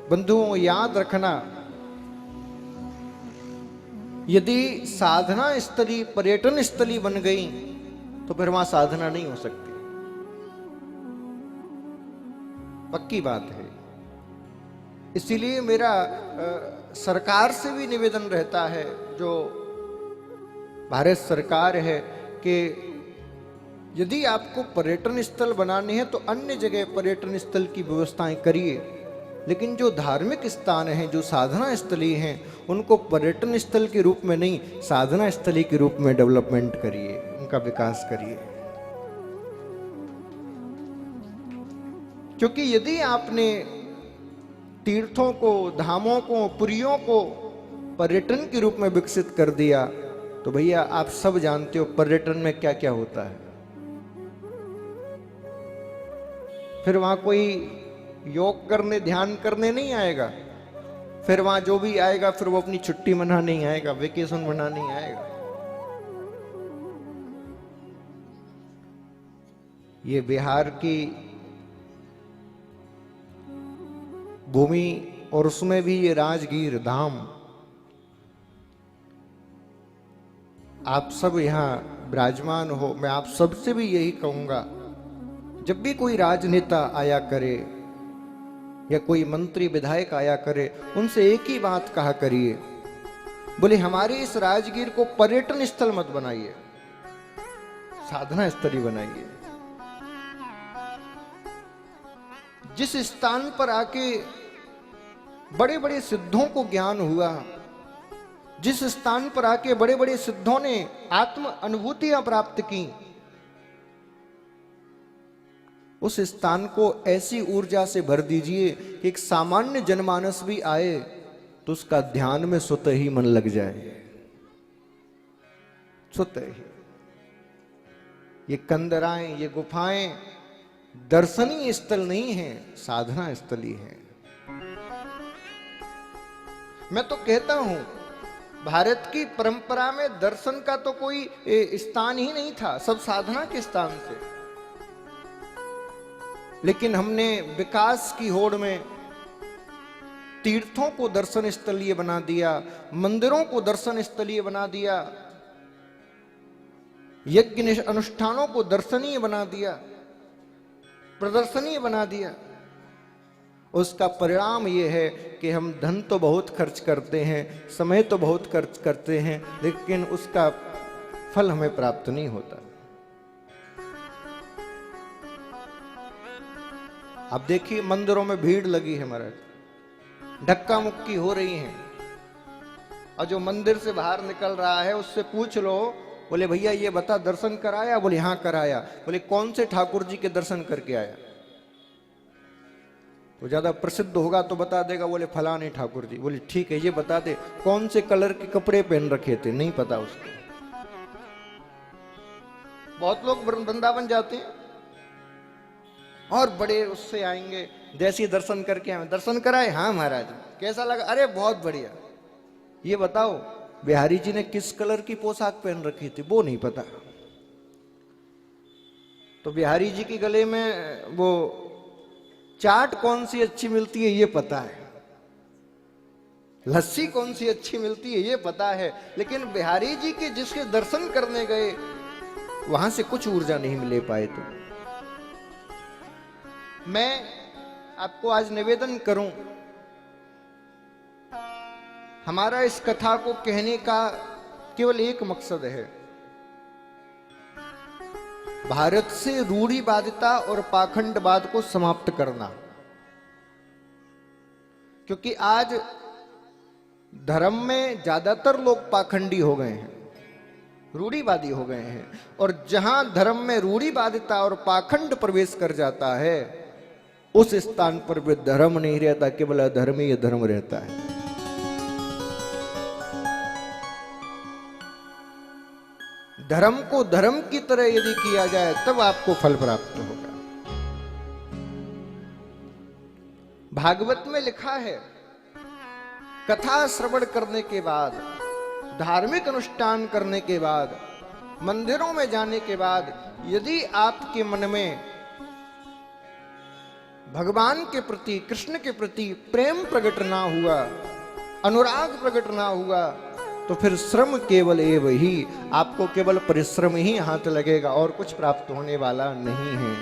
बंधुओं याद रखना, यदि साधना स्थली पर्यटन स्थली बन गई तो फिर वहां साधना नहीं हो सकती, पक्की बात है। इसीलिए मेरा सरकार से भी निवेदन रहता है, जो भारत सरकार है, कि यदि आपको पर्यटन स्थल बनाने हैं तो अन्य जगह पर्यटन स्थल की व्यवस्थाएं करिए, लेकिन जो धार्मिक स्थान हैं, जो साधना स्थली हैं, उनको पर्यटन स्थल के रूप में नहीं, साधना स्थली के रूप में डेवलपमेंट करिए, उनका विकास करिए। क्योंकि यदि आपने तीर्थों को, धामों को, पुरियों को पर्यटन के रूप में विकसित कर दिया, तो भैया आप सब जानते हो पर्यटन में क्या क्या होता है। फिर वहां कोई योग करने, ध्यान करने नहीं आएगा, फिर वहां जो भी आएगा फिर वो अपनी छुट्टी मनाने नहीं आएगा, वेकेशन मनाने नहीं आएगा। ये बिहार की भूमि और उसमें भी ये राजगीर धाम, आप सब यहां विराजमान हो। मैं आप सबसे भी यही कहूंगा, जब भी कोई राजनेता आया करे या कोई मंत्री विधायक आया करे, उनसे एक ही बात कहा करिए, बोले हमारे इस राजगीर को पर्यटन स्थल मत बनाइए, साधना स्थली बनाइए। जिस स्थान पर आके बड़े बड़े सिद्धों को ज्ञान हुआ, जिस स्थान पर आके बड़े बड़े सिद्धों ने आत्म अनुभूतियां प्राप्त की, उस स्थान को ऐसी ऊर्जा से भर दीजिए कि एक सामान्य जनमानस भी आए तो उसका ध्यान में स्वतः ही मन लग जाए, स्वतः ही। ये कंदराएं, ये गुफाएं दर्शनीय स्थल नहीं है, साधना स्थली है। मैं तो कहता हूं, भारत की परंपरा में दर्शन का तो कोई स्थान ही नहीं था, सब साधना के स्थान थे। लेकिन हमने विकास की होड़ में तीर्थों को दर्शन स्थलीय बना दिया, मंदिरों को दर्शन स्थलीय बना दिया, यज्ञ अनुष्ठानों को दर्शनीय बना दिया, प्रदर्शनीय बना दिया। उसका परिणाम यह है कि हम धन तो बहुत खर्च करते हैं, समय तो बहुत खर्च करते हैं, लेकिन उसका फल हमें प्राप्त नहीं होता। अब देखिए मंदिरों में भीड़ लगी है महाराज, धक्का मुक्की हो रही है, और जो मंदिर से बाहर निकल रहा है उससे पूछ लो, बोले भैया ये बता दर्शन कराया? बोले हाँ कराया। बोले कौन से ठाकुर जी के दर्शन करके आया? वो ज्यादा प्रसिद्ध होगा तो बता देगा, बोले फलाने ठाकुर जी। बोले ठीक है, ये बता दे कौन से कलर के कपड़े पहन रखे थे? नहीं पता उसको। बहुत लोग वृंदावन जाते हैं और बड़े उससे आएंगे, जैसे दर्शन करके आए, दर्शन कराए? हाँ महाराज। कैसा लगा? अरे बहुत बढ़िया। ये बताओ बिहारी जी ने किस कलर की पोशाक पहन रखी थी? वो नहीं पता। तो बिहारी जी के गले में वो चाट कौन सी अच्छी मिलती है ये पता है, लस्सी कौन सी अच्छी मिलती है ये पता है, लेकिन बिहारी जी के जिसके दर्शन करने गए वहां से कुछ ऊर्जा नहीं मिले पाए। तो मैं आपको आज निवेदन करूं, हमारा इस कथा को कहने का केवल एक मकसद है, भारत से रूढ़िवादिता और पाखंडवाद को समाप्त करना। क्योंकि आज धर्म में ज्यादातर लोग पाखंडी हो गए हैं, रूढ़िवादी हो गए हैं, और जहां धर्म में रूढ़िवादिता और पाखंड प्रवेश कर जाता है उस स्थान पर भी धर्म नहीं रहता, केवल अधर्मीय धर्म रहता है। धर्म को धर्म की तरह यदि किया जाए तब आपको फल प्राप्त होगा। भागवत में लिखा है, कथा श्रवण करने के बाद, धार्मिक अनुष्ठान करने के बाद, मंदिरों में जाने के बाद यदि आपके मन में भगवान के प्रति, कृष्ण के प्रति प्रेम प्रकट ना हुआ, अनुराग प्रकट ना हुआ, तो फिर श्रम केवल एव ही, आपको केवल परिश्रम ही हाथ लगेगा और कुछ प्राप्त होने वाला नहीं है।